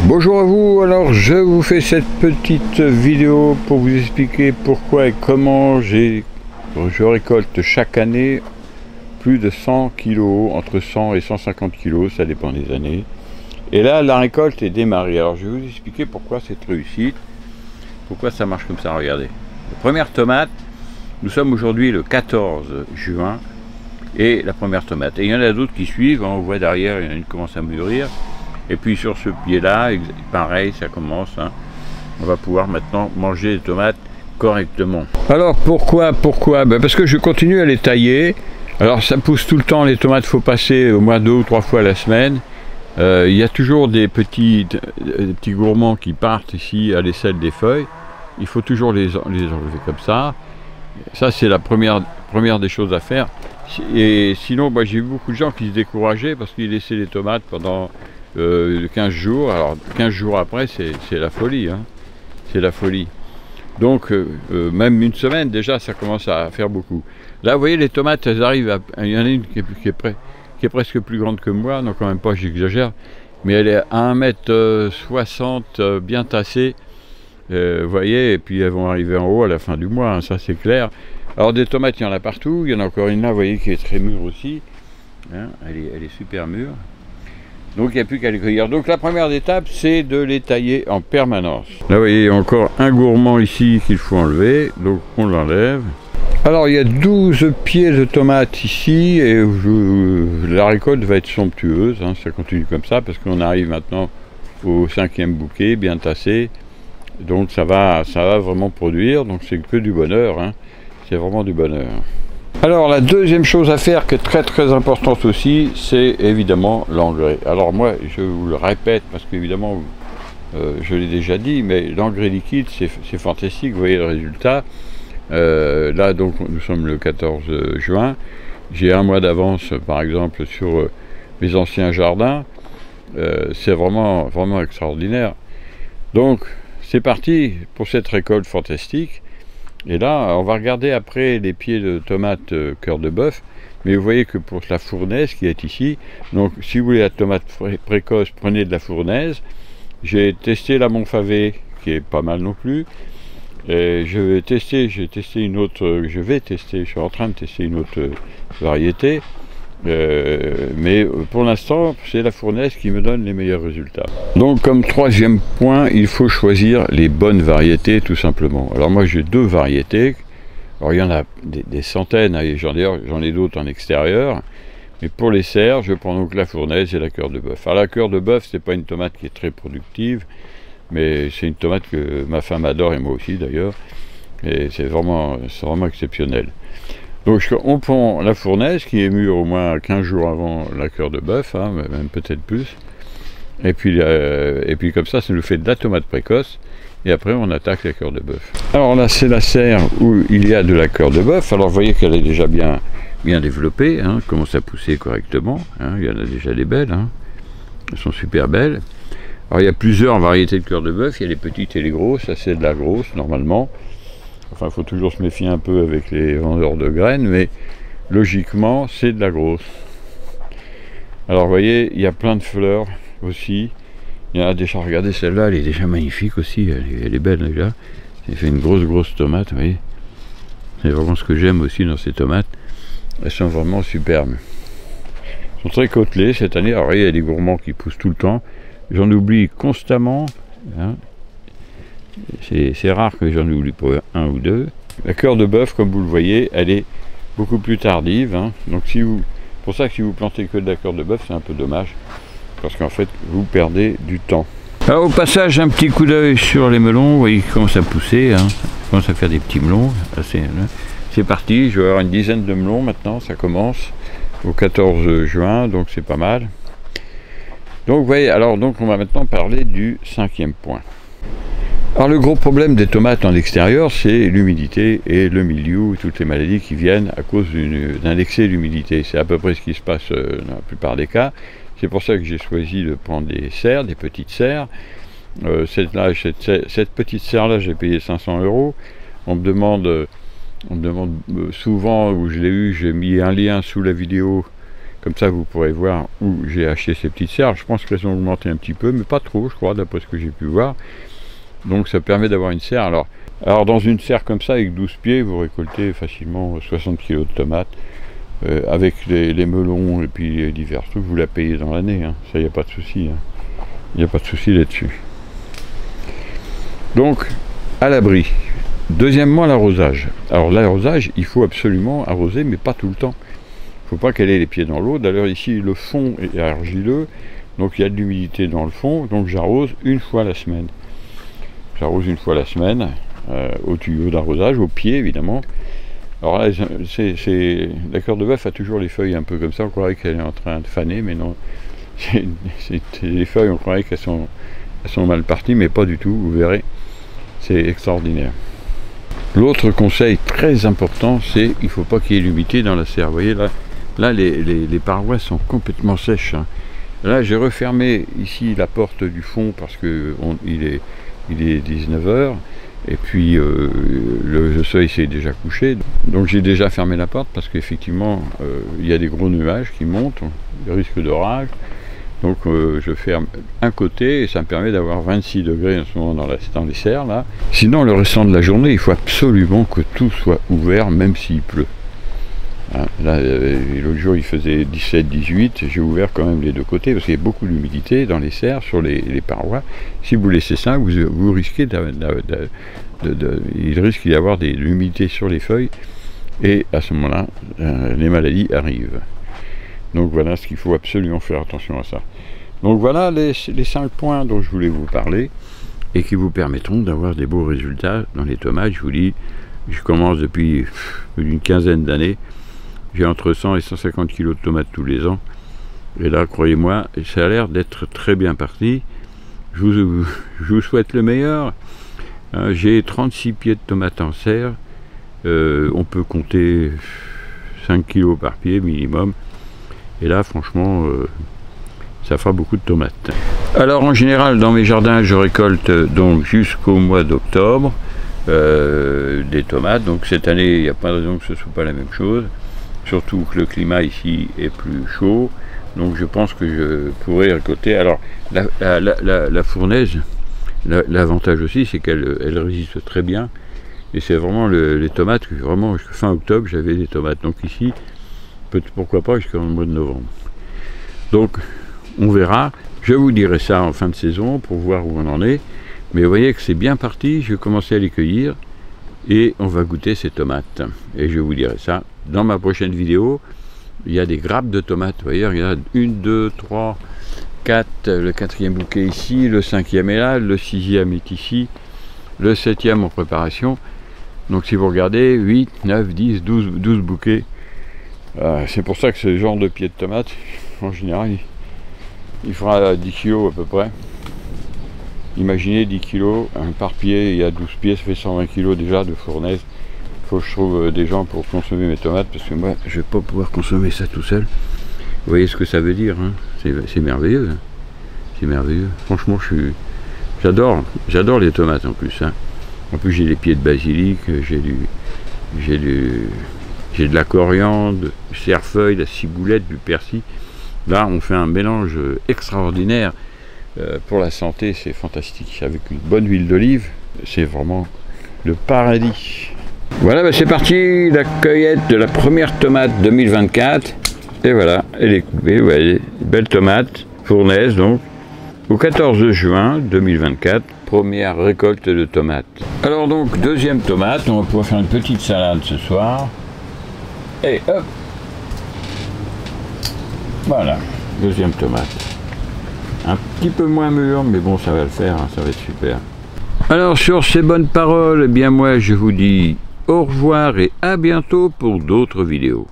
Bonjour à vous, alors je vous fais cette petite vidéo pour vous expliquer pourquoi et comment je récolte chaque année plus de 100 kg, entre 100 et 150 kg, ça dépend des années. Et là, la récolte est démarrée. Alors je vais vous expliquer pourquoi cette réussite, pourquoi ça marche comme ça, regardez. La première tomate, nous sommes aujourd'hui le 14 juin, et la première tomate. Et il y en a d'autres qui suivent, on voit derrière, il y en a une qui commence à mûrir. Et puis sur ce pied-là, pareil, ça commence. On va pouvoir maintenant manger les tomates correctement. Alors pourquoi Parce que je continue à les tailler. Alors ça pousse tout le temps, les tomates, il faut passer au moins 2 ou 3 fois à la semaine. Il y a toujours des petits gourmands qui partent ici à l'aisselle des feuilles. Il faut toujours les enlever comme ça. Ça c'est la première des choses à faire. Et sinon, j'ai vu beaucoup de gens qui se décourageaient parce qu'ils laissaient les tomates pendant 15 jours, alors 15 jours après c'est la folie, c'est la folie. Donc même une semaine déjà ça commence à faire beaucoup. Là vous voyez les tomates, elles arrivent il y en a une qui est presque plus grande que moi, donc quand même pas, j'exagère, mais elle est à 1,60 m bien tassée, vous voyez, et puis elles vont arriver en haut à la fin du mois, ça c'est clair. Alors des tomates il y en a partout, il y en a encore une là, vous voyez, qui est très mûre aussi, elle est super mûre. Donc il n'y a plus qu'à les cueillir. Donc la première étape, c'est de les tailler en permanence. Là vous voyez, il y a encore un gourmand ici qu'il faut enlever, donc on l'enlève. Alors il y a 12 pieds de tomates ici, et la récolte va être somptueuse, ça continue comme ça, parce qu'on arrive maintenant au 5e bouquet, bien tassé. Donc ça va vraiment produire, donc c'est que du bonheur, c'est vraiment du bonheur. Alors la deuxième chose à faire qui est très importante aussi, c'est évidemment l'engrais. Alors moi je vous le répète parce qu'évidemment je l'ai déjà dit, mais l'engrais liquide c'est fantastique, vous voyez le résultat. Là donc nous sommes le 14 juin, j'ai un mois d'avance par exemple sur mes anciens jardins, c'est vraiment extraordinaire. Donc c'est parti pour cette récolte fantastique. Et là, on va regarder après les pieds de tomates cœur de bœuf. Mais vous voyez que pour la fournaise qui est ici, donc si vous voulez la tomate précoce, prenez de la fournaise. J'ai testé la Montfavet, qui est pas mal non plus. Et je suis en train de tester une autre variété. Mais pour l'instant, c'est la fournaise qui me donne les meilleurs résultats. Donc comme troisième point, il faut choisir les bonnes variétés tout simplement. Alors moi j'ai 2 variétés. Alors il y en a des centaines, j'en ai d'autres en extérieur. Mais pour les serres, je prends donc la fournaise et la cœur de bœuf. Alors la cœur de bœuf, c'est pas une tomate qui est très productive, mais c'est une tomate que ma femme adore et moi aussi d'ailleurs. Et c'est vraiment exceptionnel. Donc on prend la fournaise qui est mûre au moins 15 jours avant la cœur de bœuf, même peut-être plus. Et puis comme ça nous fait de la tomate précoce. Et après on attaque la cœur de bœuf. Alors là c'est la serre où il y a de la cœur de bœuf. Alors vous voyez qu'elle est déjà bien développée, commence à pousser correctement. Il y en a déjà des belles, elles sont super belles. Alors il y a plusieurs variétés de cœur de bœuf, il y a les petites et les grosses, ça c'est de la grosse normalement. Enfin, il faut toujours se méfier un peu avec les vendeurs de graines, mais logiquement, c'est de la grosse. Alors, vous voyez, il y a plein de fleurs aussi. Il y en a déjà, regardez, celle-là, elle est déjà magnifique aussi. Elle est belle déjà. Elle fait une grosse tomate, vous voyez. C'est vraiment ce que j'aime aussi dans ces tomates. Elles sont vraiment superbes. Elles sont très côtelées cette année. Alors, il y a des gourmands qui poussent tout le temps. J'en oublie constamment. C'est rare que j'en oublie pas un ou deux. La cœur de bœuf, comme vous le voyez, elle est beaucoup plus tardive. Donc pour ça que si vous plantez que de la cœur de bœuf, c'est un peu dommage. Parce qu'en fait, vous perdez du temps. Alors au passage, un petit coup d'œil sur les melons. Vous voyez qu'ils commencent à pousser. Ça commence à faire des petits melons. C'est parti, je vais avoir une dizaine de melons maintenant. Ça commence au 14 juin, donc c'est pas mal. Donc vous voyez, donc on va maintenant parler du 5e point. Alors le gros problème des tomates en extérieur, c'est l'humidité et le mildiou, toutes les maladies qui viennent à cause d'un excès d'humidité. C'est à peu près ce qui se passe dans la plupart des cas. C'est pour ça que j'ai choisi de prendre des serres, des petites serres. Cette petite serre-là, j'ai payé 500 €. On me demande souvent, où je l'ai eu, j'ai mis un lien sous la vidéo Comme ça, vous pourrez voir où j'ai acheté ces petites serres. Je pense qu'elles ont augmenté un petit peu, mais pas trop, je crois, d'après ce que j'ai pu voir. Donc ça permet d'avoir une serre. Alors dans une serre comme ça, avec 12 pieds, vous récoltez facilement 60 kg de tomates. Avec les melons et puis les divers trucs, vous la payez dans l'année. Hein. Ça, il n'y a pas de souci. Hein. Il n'y a pas de souci là-dessus. Donc, à l'abri. Deuxièmement, l'arrosage. Alors l'arrosage, il faut absolument arroser, mais pas tout le temps. Il ne faut pas qu'elle ait les pieds dans l'eau. D'ailleurs, ici, le fond est argileux, donc il y a de l'humidité dans le fond, donc j'arrose une fois la semaine. J'arrose une fois la semaine, au tuyau d'arrosage, au pied évidemment. Alors là, la cœur de bœuf a toujours les feuilles un peu comme ça, on croirait qu'elle est en train de faner, mais non. Les feuilles, on croirait qu'elles sont mal parties, mais pas du tout, vous verrez. C'est extraordinaire. L'autre conseil très important, c'est qu'il ne faut pas qu'il y ait l'humidité dans la serre. Vous voyez là les parois sont complètement sèches. Hein. Là, j'ai refermé ici la porte du fond parce que il est 19h. Et puis le soleil s'est déjà couché, donc j'ai déjà fermé la porte parce qu'effectivement il y a des gros nuages qui montent, le risque d'orage, donc je ferme un côté et ça me permet d'avoir 26 degrés en ce moment dans les serres là. Sinon le restant de la journée il faut absolument que tout soit ouvert même s'il pleut. Hein, là l'autre jour il faisait 17-18, j'ai ouvert quand même les deux côtés parce qu'il y a beaucoup d'humidité dans les serres, sur les parois. Si vous laissez ça, vous risquez il risque d'y avoir de l'humidité sur les feuilles et à ce moment-là les maladies arrivent. Donc voilà ce qu'il faut absolument faire attention à ça. Donc voilà les 5 points dont je voulais vous parler et qui vous permettront d'avoir des beaux résultats dans les tomates. Je vous dis, je commence depuis une quinzaine d'années. J'ai entre 100 et 150 kg de tomates tous les ans. Et là, croyez-moi, ça a l'air d'être très bien parti. Je vous souhaite le meilleur. J'ai 36 pieds de tomates en serre. On peut compter 5 kg par pied minimum. Et là, franchement, ça fera beaucoup de tomates. Alors, en général, dans mes jardins, je récolte donc jusqu'au mois d'octobre des tomates. Donc cette année, il n'y a pas de raison que ce ne soit pas la même chose. Surtout que le climat ici est plus chaud, donc je pense que je pourrais récolter. Alors la fournaise, l'avantage aussi c'est qu'elle résiste très bien, et c'est vraiment les tomates que vraiment fin octobre j'avais des tomates, donc ici pourquoi pas jusqu'au mois de novembre. Donc on verra, je vous dirai ça en fin de saison pour voir où on en est, mais vous voyez que c'est bien parti, je vais commencer à les cueillir et on va goûter ces tomates et je vous dirai ça dans ma prochaine vidéo. Il y a des grappes de tomates, vous voyez, il y en a 1, 2, 3, 4, le 4e bouquet ici, le 5e est là, le 6e est ici, le 7e en préparation. Donc si vous regardez, 8, 9, 10, 12 bouquets. C'est pour ça que ce genre de pied de tomates, en général, il fera 10 kg à peu près. Imaginez 10 kg, par pied, il y a 12 pieds, ça fait 120 kg déjà de fournaise. Il faut que je trouve des gens pour consommer mes tomates, parce que moi, je ne vais pas pouvoir consommer ça tout seul. Vous voyez ce que ça veut dire, hein? C'est merveilleux. Hein, c'est merveilleux. Franchement, j'adore les tomates en plus. Hein. En plus, j'ai les pieds de basilic, j'ai de la coriandre, du cerfeuil, de la ciboulette, du persil. Là, on fait un mélange extraordinaire. Pour la santé, c'est fantastique. Avec une bonne huile d'olive, c'est vraiment le paradis. Voilà, c'est parti, la cueillette de la première tomate 2024. Et voilà, elle est coupée, vous voyez, belle tomate, fournaise donc. Au 14 juin 2024, première récolte de tomates. Alors donc, deuxième tomate, on va pouvoir faire une petite salade ce soir. Et hop, voilà, deuxième tomate. Un petit peu moins mûr, mais bon, ça va le faire, hein, ça va être super. Alors, sur ces bonnes paroles, eh bien moi, je vous dis au revoir et à bientôt pour d'autres vidéos.